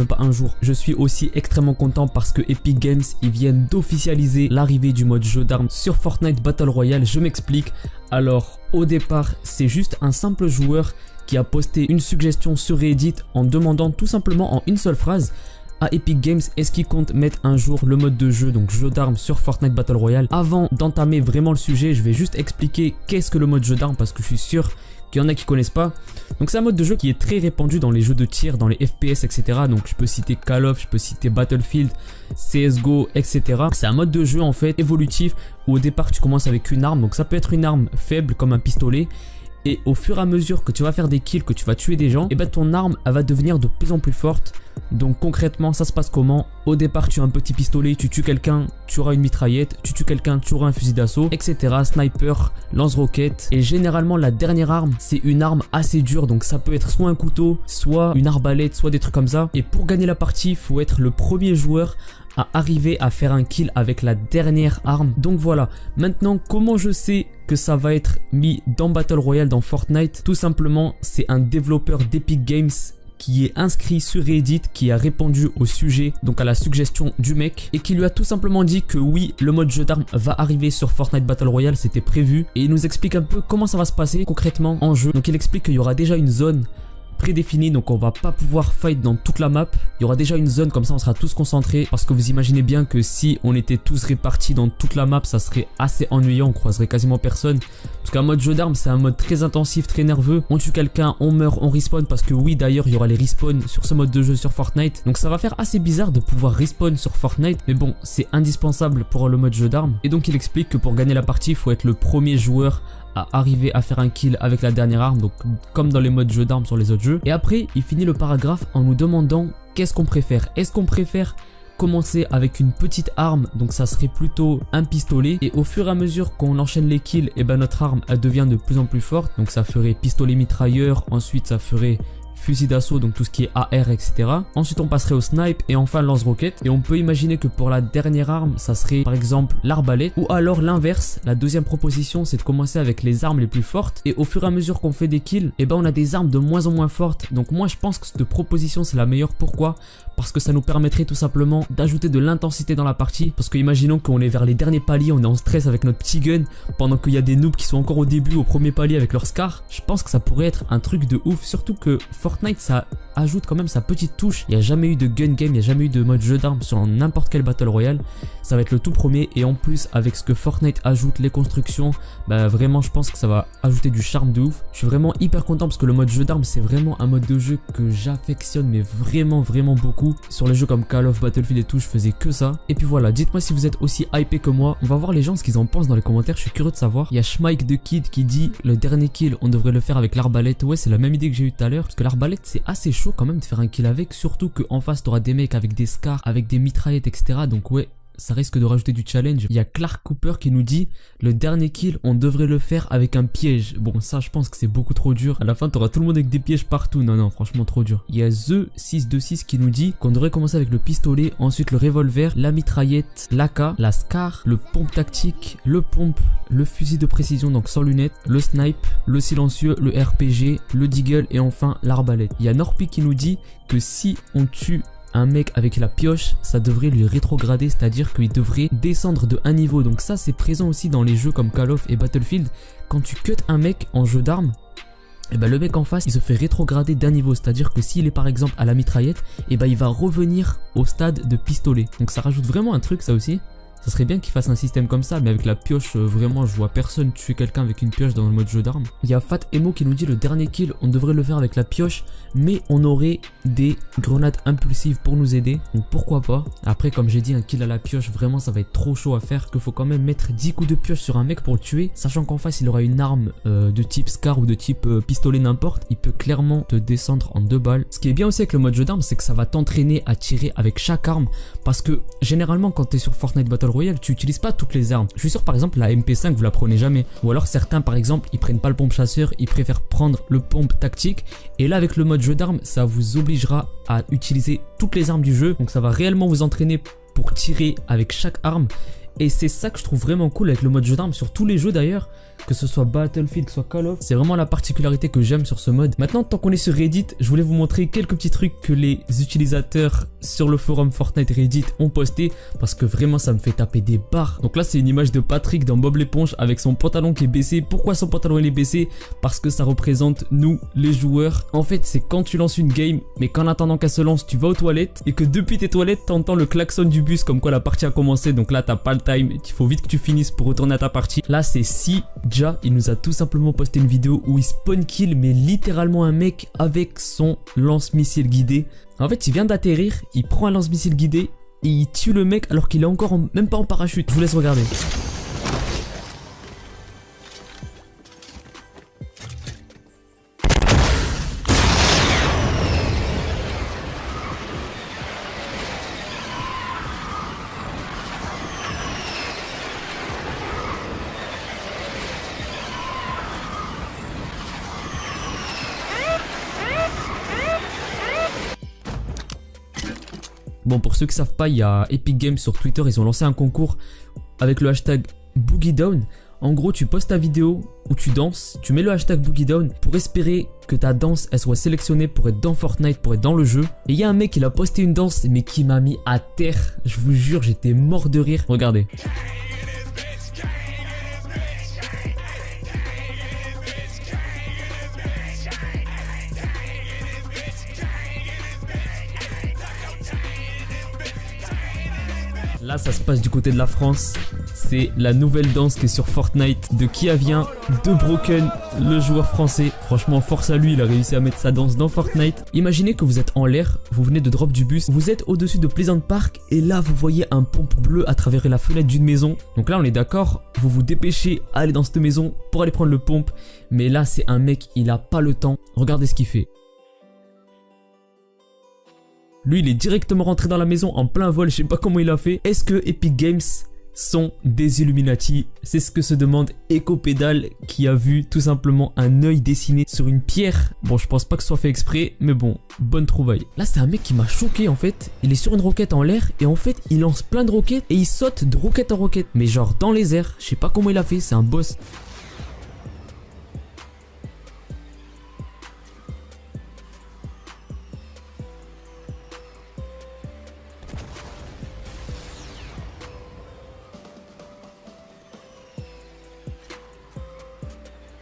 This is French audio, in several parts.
même pas un jour. Je suis aussi extrêmement content parce que Epic Games, ils viennent d'officialiser l'arrivée du mode jeu d'armes sur Fortnite Battle Royale. Je m'explique. Alors, au départ, c'est juste un simple joueur qui a posté une suggestion sur Reddit en demandant tout simplement en une seule phrase à Epic Games est-ce qu'ils comptent mettre un jour le mode de jeu, donc jeu d'armes sur Fortnite Battle Royale. Avant d'entamer vraiment le sujet, je vais juste expliquer qu'est-ce que le mode jeu d'armes parce que je suis sûr qu'il y en a qui connaissent pas. Donc c'est un mode de jeu qui est très répandu dans les jeux de tir, dans les FPS, etc. Donc je peux citer Call of, je peux citer Battlefield, CSGO, etc. C'est un mode de jeu en fait évolutif où au départ tu commences avec une arme, donc ça peut être une arme faible comme un pistolet. Et au fur et à mesure que tu vas faire des kills, que tu vas tuer des gens, et ben ton arme elle va devenir de plus en plus forte. Donc concrètement ça se passe comment? Au départ tu as un petit pistolet, tu tues quelqu'un, tu auras une mitraillette, tu tues quelqu'un, tu auras un fusil d'assaut, etc. Sniper, lance-roquette. Et généralement la dernière arme c'est une arme assez dure, donc ça peut être soit un couteau, soit une arbalète, soit des trucs comme ça. Et pour gagner la partie il faut être le premier joueur à arriver à faire un kill avec la dernière arme. Donc voilà, maintenant comment je sais que ça va être mis dans Battle Royale dans Fortnite? Tout simplement c'est un développeur d'Epic Games qui est inscrit sur Reddit, qui a répondu au sujet, donc à la suggestion du mec, et qui lui a tout simplement dit que oui, le mode jeu d'armes va arriver sur Fortnite Battle Royale, c'était prévu. Et il nous explique un peu comment ça va se passer concrètement en jeu. Donc il explique qu'il y aura déjà une zone prédéfinie, donc on va pas pouvoir fight dans toute la map. Il y aura déjà une zone, comme ça on sera tous concentrés, parce que vous imaginez bien que si on était tous répartis dans toute la map, ça serait assez ennuyant, on croiserait quasiment personne. Parce qu'un mode jeu d'armes c'est un mode très intensif, très nerveux. On tue quelqu'un, on meurt, on respawn, parce que oui d'ailleurs il y aura les respawns sur ce mode de jeu sur Fortnite. Donc ça va faire assez bizarre de pouvoir respawn sur Fortnite, mais bon c'est indispensable pour le mode jeu d'armes. Et donc il explique que pour gagner la partie il faut être le premier joueur à arriver à faire un kill avec la dernière arme, donc comme dans les modes jeu d'armes sur les autres jeux. Et après il finit le paragraphe en nous demandant qu'est-ce qu'on préfère. Est-ce qu'on préfère commencer avec une petite arme, donc ça serait plutôt un pistolet, et au fur et à mesure qu'on enchaîne les kills, et ben notre arme elle devient de plus en plus forte, donc ça ferait pistolet mitrailleur, ensuite ça ferait fusil d'assaut, donc tout ce qui est AR, etc. Ensuite on passerait au snipe et enfin lance-roquette. Et on peut imaginer que pour la dernière arme ça serait par exemple l'arbalète, ou alors l'inverse. La deuxième proposition c'est de commencer avec les armes les plus fortes, et au fur et à mesure qu'on fait des kills, et ben on a des armes de moins en moins fortes. Donc moi je pense que cette proposition c'est la meilleure. Pourquoi? Parce que ça nous permettrait tout simplement d'ajouter de l'intensité dans la partie. Parce que imaginons qu'on est vers les derniers paliers, on est en stress avec notre petit gun, pendant qu'il y a des noobs qui sont encore au début, au premier palier avec leur scar. Je pense que ça pourrait être un truc de ouf, surtout que Fortnite ça ajoute quand même sa petite touche. Il n'y a jamais eu de gun game, il n'y a jamais eu de mode jeu d'armes sur n'importe quel Battle Royale. Ça va être le tout premier, et en plus avec ce que Fortnite ajoute, les constructions, bah vraiment je pense que ça va ajouter du charme de ouf. Je suis vraiment hyper content parce que le mode jeu d'armes c'est vraiment un mode de jeu que j'affectionne, mais vraiment beaucoup. Sur les jeux comme Call of, Battlefield et tout, je faisais que ça. Et puis voilà, dites-moi si vous êtes aussi hypé que moi. On va voir les gens ce qu'ils en pensent dans les commentaires, je suis curieux de savoir. Il y a Schmike the Kid qui dit le dernier kill on devrait le faire avec l'arbalète. Ouais, c'est la même idée que j'ai eu tout à l'heure, parce que l'arbalète c'est assez chaud quand même de faire un kill avec, surtout qu'en face t'auras des mecs avec des scars, avec des mitraillettes, etc. Donc ouais, ça risque de rajouter du challenge. Il y a Clark Cooper qui nous dit le dernier kill on devrait le faire avec un piège. Bon ça je pense que c'est beaucoup trop dur. À la fin t'auras tout le monde avec des pièges partout. Non franchement trop dur. Il y a The626 qui nous dit qu'on devrait commencer avec le pistolet, ensuite le revolver, la mitraillette, l'AK, la scar, le pompe tactique, le pompe, le fusil de précision donc sans lunettes, le snipe, le silencieux, le RPG, le deagle et enfin l'arbalète. Il y a Norpi qui nous dit que si on tue un mec avec la pioche, ça devrait lui rétrograder, c'est-à-dire qu'il devrait descendre de un niveau. Donc ça c'est présent aussi dans les jeux comme Call of et Battlefield. Quand tu cut un mec en jeu d'armes, et ben le mec en face il se fait rétrograder d'un niveau, c'est-à-dire que s'il est par exemple à la mitraillette, et ben il va revenir au stade de pistolet. Donc ça rajoute vraiment un truc ça aussi. Ça serait bien qu'il fasse un système comme ça, mais avec la pioche, vraiment, je vois personne tuer quelqu'un avec une pioche dans le mode jeu d'armes. Il y a Fat Emo qui nous dit le dernier kill, on devrait le faire avec la pioche, mais on aurait des grenades impulsives pour nous aider. Donc pourquoi pas. Après, comme j'ai dit, un kill à la pioche, vraiment, ça va être trop chaud à faire. Qu'il faut quand même mettre 10 coups de pioche sur un mec pour le tuer, sachant qu'en face, il aura une arme de type Scar ou de type pistolet n'importe. Il peut clairement te descendre en 2 balles. Ce qui est bien aussi avec le mode jeu d'armes, c'est que ça va t'entraîner à tirer avec chaque arme. Parce que généralement, quand tu es sur Fortnite Battle Royale, tu utilises pas toutes les armes. Je suis sûr par exemple la MP5 vous la prenez jamais, ou alors certains par exemple ils prennent pas le pompe chasseur, ils préfèrent prendre le pompe tactique, et là avec le mode jeu d'armes ça vous obligera à utiliser toutes les armes du jeu, donc ça va réellement vous entraîner pour tirer avec chaque arme. Et c'est ça que je trouve vraiment cool avec le mode jeu d'armes sur tous les jeux d'ailleurs, que ce soit Battlefield, que ce soit Call of. C'est vraiment la particularité que j'aime sur ce mode. Maintenant, tant qu'on est sur Reddit, je voulais vous montrer quelques petits trucs que les utilisateurs sur le forum Fortnite Reddit ont posté, parce que vraiment ça me fait taper des barres. Donc là, c'est une image de Patrick dans Bob l'éponge avec son pantalon qui est baissé. Pourquoi son pantalon il est baissé? Parce que ça représente nous, les joueurs. En fait, c'est quand tu lances une game, mais qu'en attendant qu'elle se lance, tu vas aux toilettes et que depuis tes toilettes, t'entends le klaxon du bus comme quoi la partie a commencé. Donc là, t'as pas le time, il faut vite que tu finisses pour retourner à ta partie. Là, c'est si il nous a tout simplement posté une vidéo où il spawn kill, mais littéralement un mec avec son lance-missile guidé. En fait, il vient d'atterrir, il prend un lance-missile guidé et il tue le mec alors qu'il est encore même pas en parachute. Je vous laisse regarder. Bon, pour ceux qui savent pas, il y a Epic Games sur Twitter, ils ont lancé un concours avec le hashtag BoogieDown. En gros, tu postes ta vidéo où tu danses, tu mets le hashtag BoogieDown pour espérer que ta danse elle soit sélectionnée pour être dans Fortnite, pour être dans le jeu. Et il y a un mec qui a posté une danse mais qui m'a mis à terre. Je vous jure, j'étais mort de rire. Regardez. Là, ça se passe du côté de la France. C'est la nouvelle danse qui est sur Fortnite de qui vient de Broken, le joueur français. Franchement, force à lui, il a réussi à mettre sa danse dans Fortnite. Imaginez que vous êtes en l'air, vous venez de drop du bus, vous êtes au-dessus de Pleasant Park et là, vous voyez un pompe bleu à travers la fenêtre d'une maison. Donc là, on est d'accord, vous vous dépêchez à aller dans cette maison pour aller prendre le pompe. Mais là, c'est un mec, il a pas le temps. Regardez ce qu'il fait. Lui, il est directement rentré dans la maison en plein vol, je sais pas comment il a fait. Est-ce que Epic Games sont des Illuminati? C'est ce que se demande Ecopédale, qui a vu tout simplement un œil dessiné sur une pierre. Bon, je pense pas que ce soit fait exprès, mais bon, bonne trouvaille. Là, c'est un mec qui m'a choqué en fait. Il est sur une roquette en l'air et en fait, il lance plein de roquettes et il saute de roquette en roquette. Mais genre dans les airs, je sais pas comment il a fait, c'est un boss.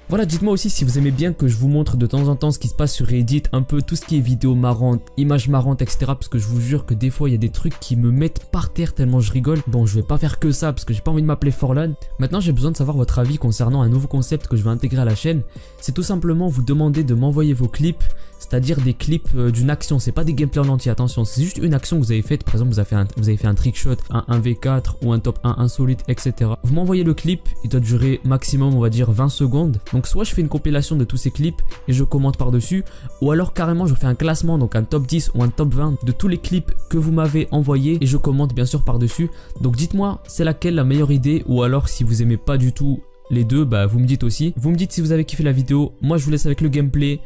Voilà, dites-moi aussi si vous aimez bien que je vous montre de temps en temps ce qui se passe sur Reddit, un peu tout ce qui est vidéos marrantes, images marrantes, etc. Parce que je vous jure que des fois, il y a des trucs qui me mettent par terre tellement je rigole. Bon, je vais pas faire que ça parce que j'ai pas envie de m'appeler Forlan. Maintenant, j'ai besoin de savoir votre avis concernant un nouveau concept que je vais intégrer à la chaîne. C'est tout simplement vous demander de m'envoyer vos clips, c'est-à-dire des clips d'une action. C'est pas des gameplays en entier, attention. C'est juste une action que vous avez faite. Par exemple, vous avez fait un trick shot, un 1v4 ou un top 1 insolite, etc. Vous m'envoyez le clip, il doit durer maximum, on va dire 20 secondes. Donc soit je fais une compilation de tous ces clips et je commente par-dessus, ou alors carrément je fais un classement, donc un top 10 ou un top 20 de tous les clips que vous m'avez envoyés et je commente bien sûr par-dessus. Donc dites-moi c'est laquelle la meilleure idée, ou alors si vous aimez pas du tout les deux, bah vous me dites aussi. Vous me dites si vous avez kiffé la vidéo, moi je vous laisse avec le gameplay.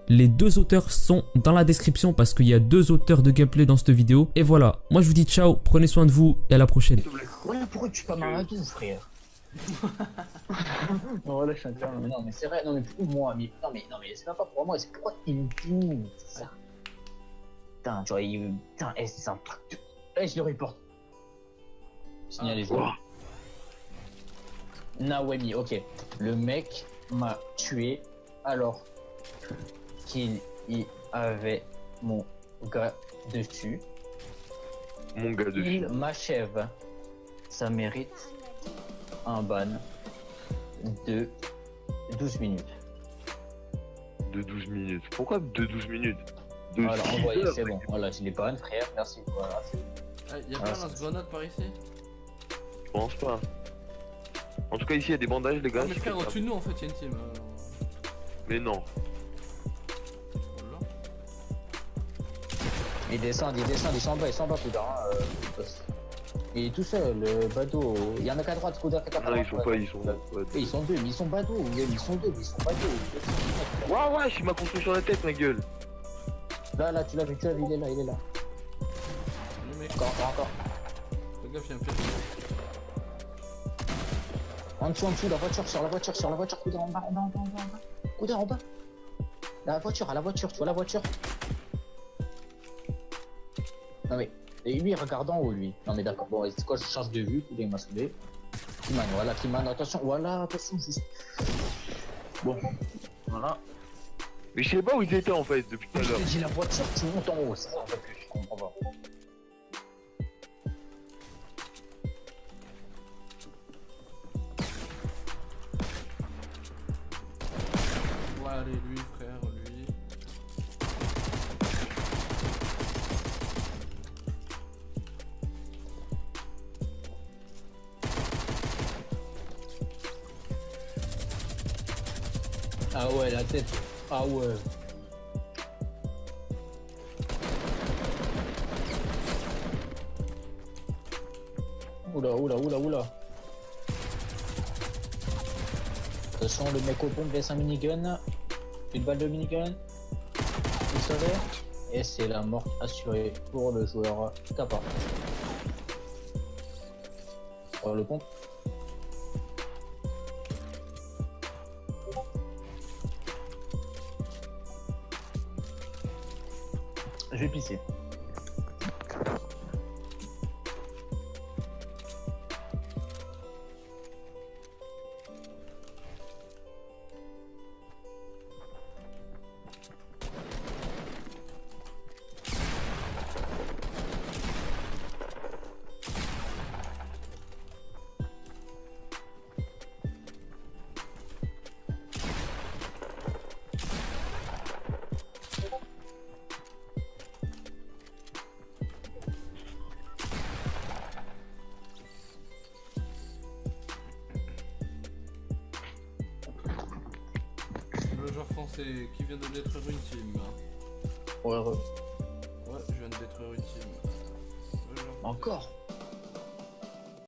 Les deux auteurs sont dans la description parce qu'il y a deux auteurs de gameplay dans cette vidéo. Et voilà, moi je vous dis ciao, prenez soin de vous et à la prochaine. Ouais, pourquoi tu pas ma guise, frère? Non, là je suis un mais non, mais c'est vrai, non, mais pour moi, mais non, mais c'est pas pour moi, c'est pourquoi il me dit ça? Putain, tu vois, putain, c'est un truc de. Je le reporte. Signalez ça. Nawemi, ok. Le mec m'a tué alors qu'il y avait mon gars dessus. Mon gars dessus. Il m'achève. Ça mérite un ban de 12 minutes. De 12 minutes. Pourquoi de 12 minutes? De voilà, envoyé, c'est bon. Voilà, je l'ai ban, frère, merci. Voilà, y'a pas un lance-grenade par ici? Je pense pas. En tout cas, ici, il y a des bandages, les gars. Ah, mais frère, au-dessus de nous, en fait, y'a une team. Mais non. Voilà. Ils descendent, ils sont en bas, Poudre. Il est tout seul, le bateau. Il y en a qu'à droite, Poudre, qu'à droite. Non, ils sont pas, ils sont deux. Ils sont deux, mais ils sont bateaux. Ils sont deux, mais ils sont bateaux. Ouais, il m'a construit sur la tête, ma gueule. Là, tu l'as vu, il est là. Le mec. Encore. Fais gaffe, y'a un piège. En dessous, la voiture, sur la voiture, coude en bas, coude en bas. À la voiture, tu vois la voiture. Non mais, et lui, regarde en haut, lui. Non mais d'accord, bon, c'est quoi, je change de vue, il m'a saoulé. Kiman, attention, juste. Bon, voilà. Mais je sais pas où ils étaient en fait depuis tout à Je l'heure. t'ai dit la voiture, tu montes en haut, c'est ça en fait que je comprends pas. Ouais, allez, lui, frère, lui. Ah ouais, la tête. Ah ouais. Oula. Attention, le mec au pompe laisse un minigun. Une balle de minigun. Pistolet. Et c'est la mort assurée pour le joueur Kappa. Oh, le pompe. Je vais pisser. Le joueur français qui vient de détruire une team. Ouais, Ouais, je viens de détruire une team. Le joueur français. encore.